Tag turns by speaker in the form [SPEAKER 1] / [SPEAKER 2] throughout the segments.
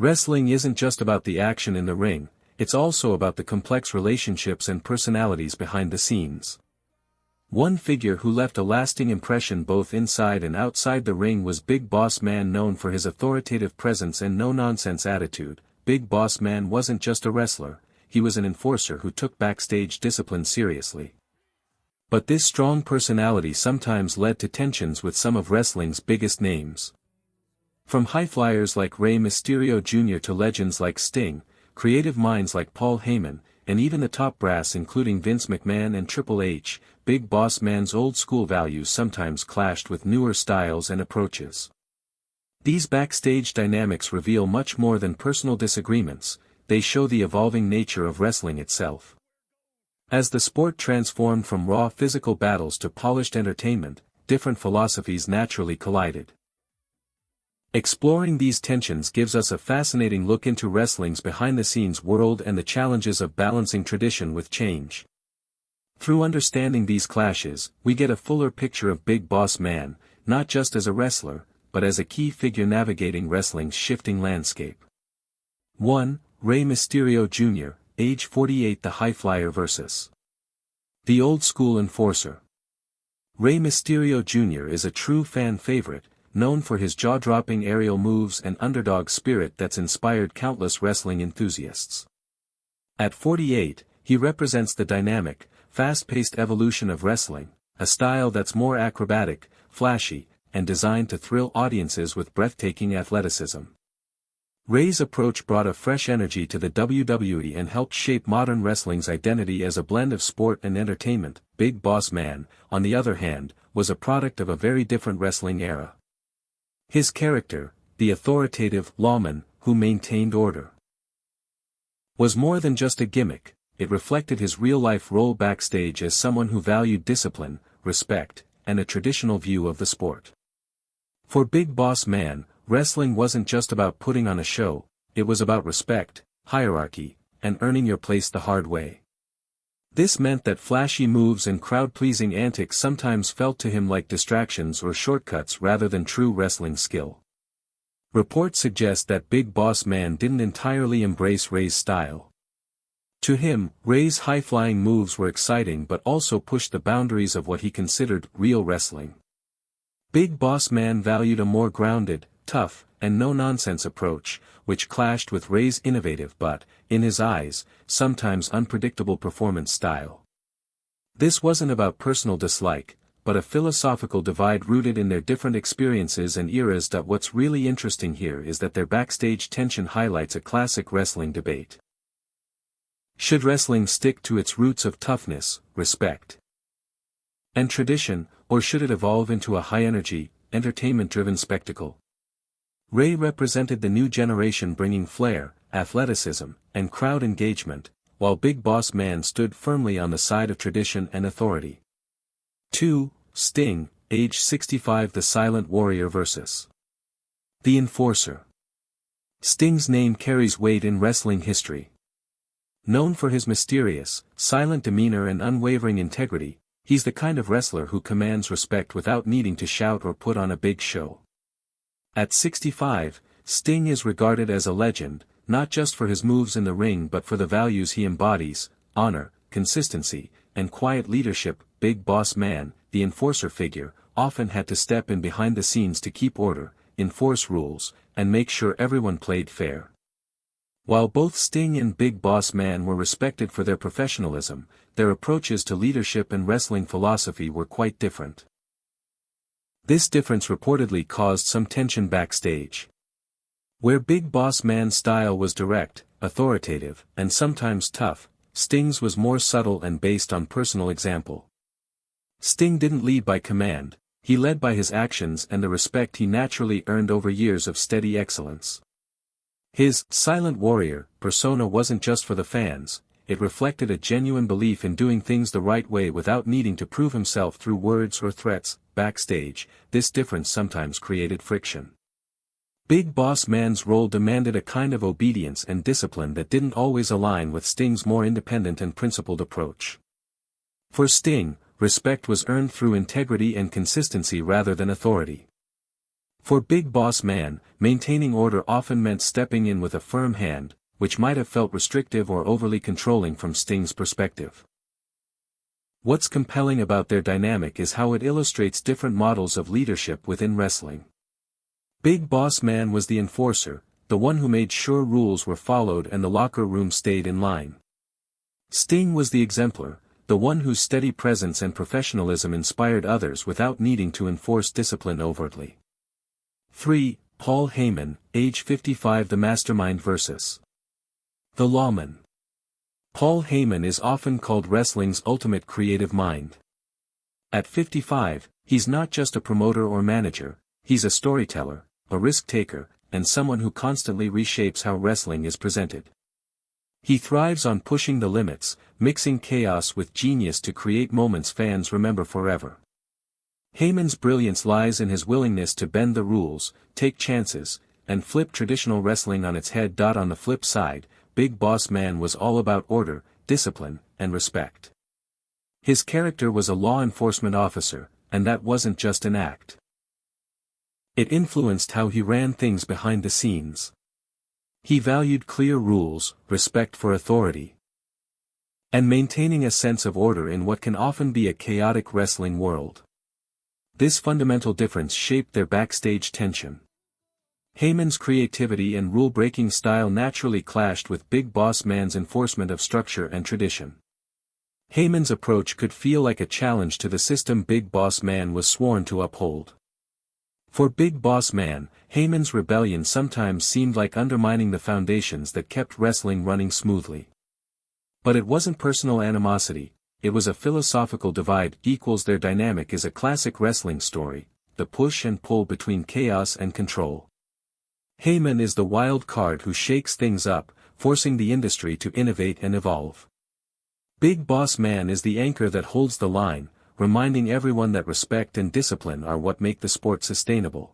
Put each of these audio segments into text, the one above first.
[SPEAKER 1] Wrestling isn't just about the action in the ring, it's also about the complex relationships and personalities behind the scenes. One figure who left a lasting impression both inside and outside the ring was Big Boss Man. Known for his authoritative presence and no-nonsense attitude, Big Boss Man wasn't just a wrestler, he was an enforcer who took backstage discipline seriously. But this strong personality sometimes led to tensions with some of wrestling's biggest names. From highflyers like Rey Mysterio Jr. to legends like Sting, creative minds like Paul Heyman, and even the top brass including Vince McMahon and Triple H, Big Boss Man's old-school values sometimes clashed with newer styles and approaches. These backstage dynamics reveal much more than personal disagreements, they show the evolving nature of wrestling itself. As the sport transformed from raw physical battles to polished entertainment, different philosophies naturally collided. Exploring these tensions gives us a fascinating look into wrestling's behind-the-scenes world and the challenges of balancing tradition with change. Through understanding these clashes, we get a fuller picture of Big Boss Man, not just as a wrestler, but as a key figure navigating wrestling's shifting landscape. 1. Rey Mysterio Jr., age 48. The highflyer vs. the old-school enforcer. Rey Mysterio Jr. is a true fan favorite, known for his jaw-dropping aerial moves and underdog spirit that's inspired countless wrestling enthusiasts. At 48, he represents the dynamic, fast-paced evolution of wrestling, a style that's more acrobatic, flashy, and designed to thrill audiences with breathtaking athleticism. Rey's approach brought a fresh energy to the WWE and helped shape modern wrestling's identity as a blend of sport and entertainment. Big Boss Man, on the other hand, was a product of a very different wrestling era. His character, the authoritative lawman who maintained order, was more than just a gimmick. It reflected his real-life role backstage as someone who valued discipline, respect, and a traditional view of the sport. For Big Boss Man, wrestling wasn't just about putting on a show, it was about respect, hierarchy, and earning your place the hard way. This meant that flashy moves and crowd-pleasing antics sometimes felt to him like distractions or shortcuts rather than true wrestling skill. Reports suggest that Big Boss Man didn't entirely embrace Rey's style. To him, Rey's high-flying moves were exciting but also pushed the boundaries of what he considered real wrestling. Big Boss Man valued a more grounded, tough, and no-nonsense approach, which clashed with Rey's innovative but, in his eyes, sometimes unpredictable performance style. This wasn't about personal dislike, but a philosophical divide rooted in their different experiences and eras. What's really interesting here is that their backstage tension highlights a classic wrestling debate. Should wrestling stick to its roots of toughness, respect, and tradition, or should it evolve into a high-energy, entertainment-driven spectacle? Rey represented the new generation, bringing flair, athleticism, and crowd engagement, while Big Boss Man stood firmly on the side of tradition and authority. 2. Sting, age 65. The silent warrior vs. the enforcer. Sting's name carries weight in wrestling history. Known for his mysterious, silent demeanor and unwavering integrity, he's the kind of wrestler who commands respect without needing to shout or put on a big show. At 65, Sting is regarded as a legend, not just for his moves in the ring but for the values he embodies: honor, consistency, and quiet leadership. Big Boss Man, the enforcer figure, often had to step in behind the scenes to keep order, enforce rules, and make sure everyone played fair. While both Sting and Big Boss Man were respected for their professionalism, their approaches to leadership and wrestling philosophy were quite different. This difference reportedly caused some tension backstage. Where Big Boss Man's style was direct, authoritative, and sometimes tough, Sting's was more subtle and based on personal example. Sting didn't lead by command, he led by his actions and the respect he naturally earned over years of steady excellence. His silent warrior persona wasn't just for the fans, it reflected a genuine belief in doing things the right way without needing to prove himself through words or threats. Backstage, this difference sometimes created friction. Big Boss Man's role demanded a kind of obedience and discipline that didn't always align with Sting's more independent and principled approach. For Sting, respect was earned through integrity and consistency rather than authority. For Big Boss Man, maintaining order often meant stepping in with a firm hand, which might have felt restrictive or overly controlling from Sting's perspective. What's compelling about their dynamic is how it illustrates different models of leadership within wrestling. Big Boss Man was the enforcer, the one who made sure rules were followed and the locker room stayed in line. Sting was the exemplar, the one whose steady presence and professionalism inspired others without needing to enforce discipline overtly. 3. Paul Heyman, age 55. The Mastermind vs. The Lawman. Paul Heyman is often called wrestling's ultimate creative mind. At 55, he's not just a promoter or manager, he's a storyteller, a risk-taker, and someone who constantly reshapes how wrestling is presented. He thrives on pushing the limits, mixing chaos with genius to create moments fans remember forever. Heyman's brilliance lies in his willingness to bend the rules, take chances, and flip traditional wrestling on its head. On the flip side, Big Boss Man was all about order, discipline, and respect. His character was a law enforcement officer, and that wasn't just an act. It influenced how he ran things behind the scenes. He valued clear rules, respect for authority, and maintaining a sense of order in what can often be a chaotic wrestling world. This fundamental difference shaped their backstage tension. Heyman's creativity and rule-breaking style naturally clashed with Big Boss Man's enforcement of structure and tradition. Heyman's approach could feel like a challenge to the system Big Boss Man was sworn to uphold. For Big Boss Man, Heyman's rebellion sometimes seemed like undermining the foundations that kept wrestling running smoothly. But it wasn't personal animosity, it was a philosophical divide. Their dynamic is a classic wrestling story, the push and pull between chaos and control. Heyman is the wild card who shakes things up, forcing the industry to innovate and evolve. Big Boss Man is the anchor that holds the line, reminding everyone that respect and discipline are what make the sport sustainable.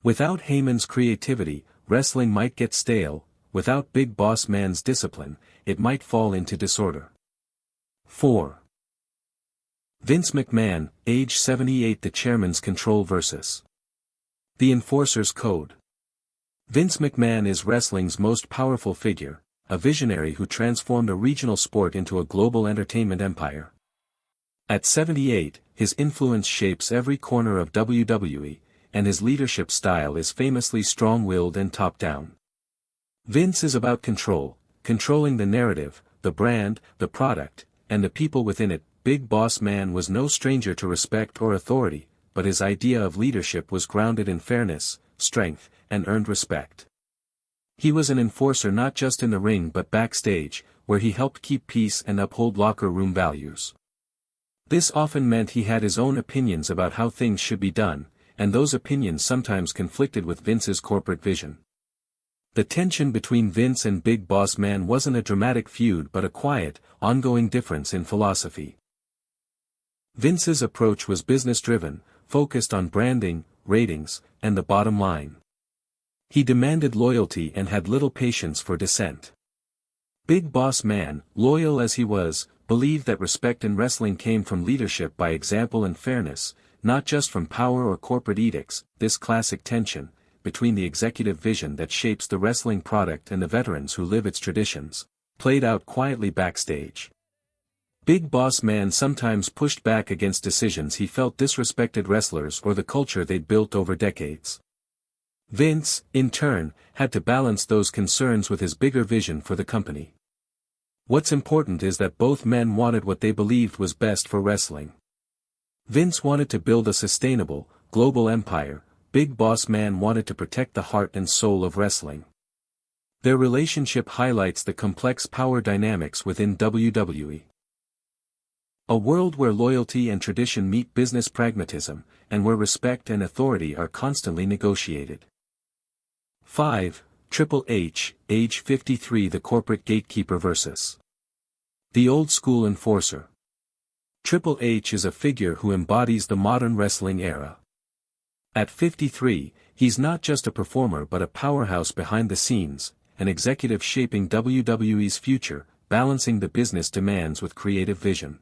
[SPEAKER 1] Without Heyman's creativity, wrestling might get stale; without Big Boss Man's discipline, it might fall into disorder. 4. Vince McMahon, age 78. The Chairman's Control vs. The Enforcer's Code. Vince McMahon is wrestling's most powerful figure, a visionary who transformed a regional sport into a global entertainment empire. At 78, his influence shapes every corner of WWE, and his leadership style is famously strong-willed and top-down. Vince is about control, controlling the narrative, the brand, the product, and the people within it. Big Boss Man was no stranger to respect or authority, but his idea of leadership was grounded in fairness, strength, and earned respect. He was an enforcer not just in the ring but backstage, where he helped keep peace and uphold locker room values. This often meant he had his own opinions about how things should be done, and those opinions sometimes conflicted with Vince's corporate vision. The tension between Vince and Big Boss Man wasn't a dramatic feud but a quiet, ongoing difference in philosophy. Vince's approach was business-driven, focused on branding, ratings, and the bottom line. He demanded loyalty and had little patience for dissent. Big Boss Man, loyal as he was, believed that respect in wrestling came from leadership by example and fairness, not just from power or corporate edicts. This classic tension, between the executive vision that shapes the wrestling product and the veterans who live its traditions, played out quietly backstage. Big Boss Man sometimes pushed back against decisions he felt disrespected wrestlers or the culture they'd built over decades. Vince, in turn, had to balance those concerns with his bigger vision for the company. What's important is that both men wanted what they believed was best for wrestling. Vince wanted to build a sustainable, global empire. Big Boss Man wanted to protect the heart and soul of wrestling. Their relationship highlights the complex power dynamics within WWE. A world where loyalty and tradition meet business pragmatism, and where respect and authority are constantly negotiated. 5. Triple H, age 53. The Corporate Gatekeeper vs. The Old School Enforcer. Triple H is a figure who embodies the modern wrestling era. At 53, he's not just a performer but a powerhouse behind the scenes, an executive shaping WWE's future, balancing the business demands with creative vision.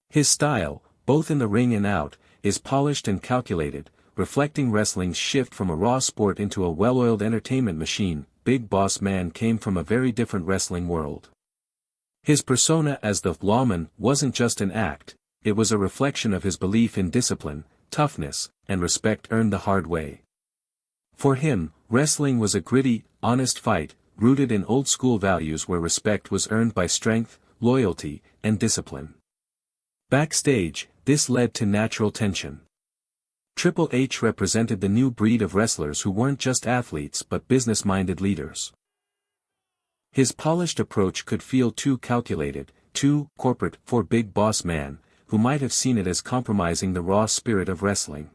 [SPEAKER 1] His style, both in the ring and out, is polished and calculated, reflecting wrestling's shift from a raw sport into a well-oiled entertainment machine. Big Boss Man came from a very different wrestling world. His persona as the lawman wasn't just an act, it was a reflection of his belief in discipline, toughness, and respect earned the hard way. For him, wrestling was a gritty, honest fight, rooted in old-school values where respect was earned by strength, loyalty, and discipline. Backstage, this led to natural tension. Triple H represented the new breed of wrestlers who weren't just athletes but business-minded leaders. His polished approach could feel too calculated, too corporate for Big Boss Man, who might have seen it as compromising the raw spirit of wrestling.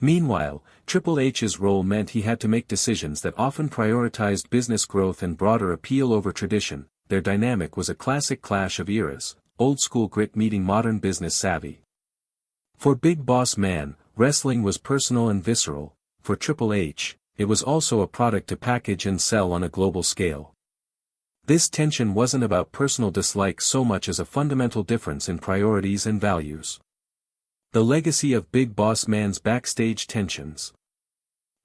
[SPEAKER 1] Meanwhile, Triple H's role meant he had to make decisions that often prioritized business growth and broader appeal over tradition. Their dynamic was a classic clash of eras, old-school grit meeting modern business savvy. For Big Boss Man, wrestling was personal and visceral. For Triple H, it was also a product to package and sell on a global scale. This tension wasn't about personal dislike so much as a fundamental difference in priorities and values. The legacy of Big Boss Man's backstage tensions.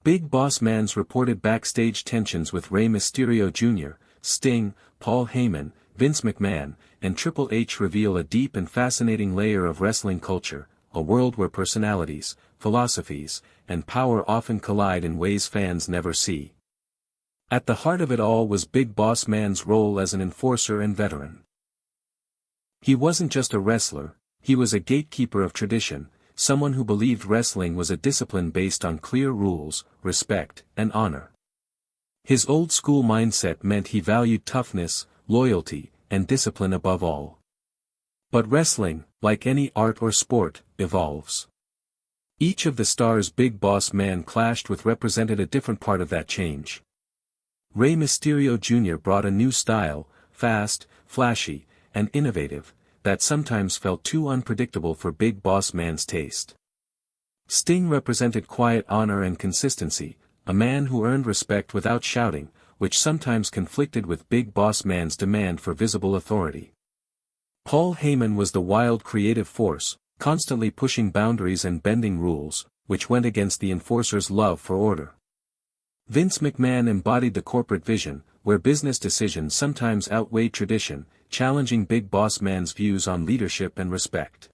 [SPEAKER 1] Big Boss Man's reported backstage tensions with Rey Mysterio Jr., Sting, Paul Heyman, Vince McMahon, and Triple H reveal a deep and fascinating layer of wrestling culture, a world where personalities, philosophies, and power often collide in ways fans never see. At the heart of it all was Big Boss Man's role as an enforcer and veteran. He wasn't just a wrestler, he was a gatekeeper of tradition, someone who believed wrestling was a discipline based on clear rules, respect, and honor. His old-school mindset meant he valued toughness, loyalty, and discipline above all. But wrestling, like any art or sport, evolves. Each of the stars Big Boss Man clashed with represented a different part of that change. Rey Mysterio Jr. brought a new style, fast, flashy, and innovative, that sometimes felt too unpredictable for Big Boss Man's taste. Sting represented quiet honor and consistency, a man who earned respect without shouting, which sometimes conflicted with Big Boss Man's demand for visible authority. Paul Heyman was the wild creative force, constantly pushing boundaries and bending rules, which went against the enforcer's love for order. Vince McMahon embodied the corporate vision, where business decisions sometimes outweighed tradition, challenging Big Boss Man's views on leadership and respect.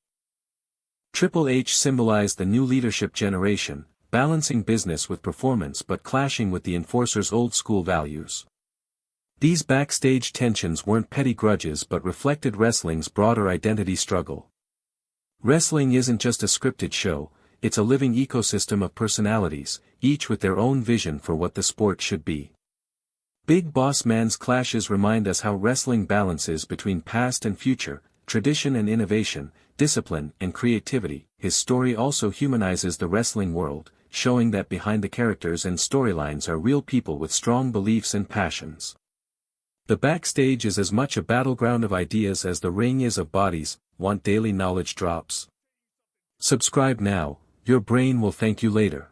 [SPEAKER 1] Triple H symbolized the new leadership generation, balancing business with performance but clashing with the enforcer's old-school values. These backstage tensions weren't petty grudges but reflected wrestling's broader identity struggle. Wrestling isn't just a scripted show, it's a living ecosystem of personalities, each with their own vision for what the sport should be. Big Boss Man's clashes remind us how wrestling balances between past and future, tradition and innovation, discipline and creativity. His story also humanizes the wrestling world, showing that behind the characters and storylines are real people with strong beliefs and passions. The backstage is as much a battleground of ideas as the ring is of bodies. Want daily knowledge drops? Subscribe now, your brain will thank you later.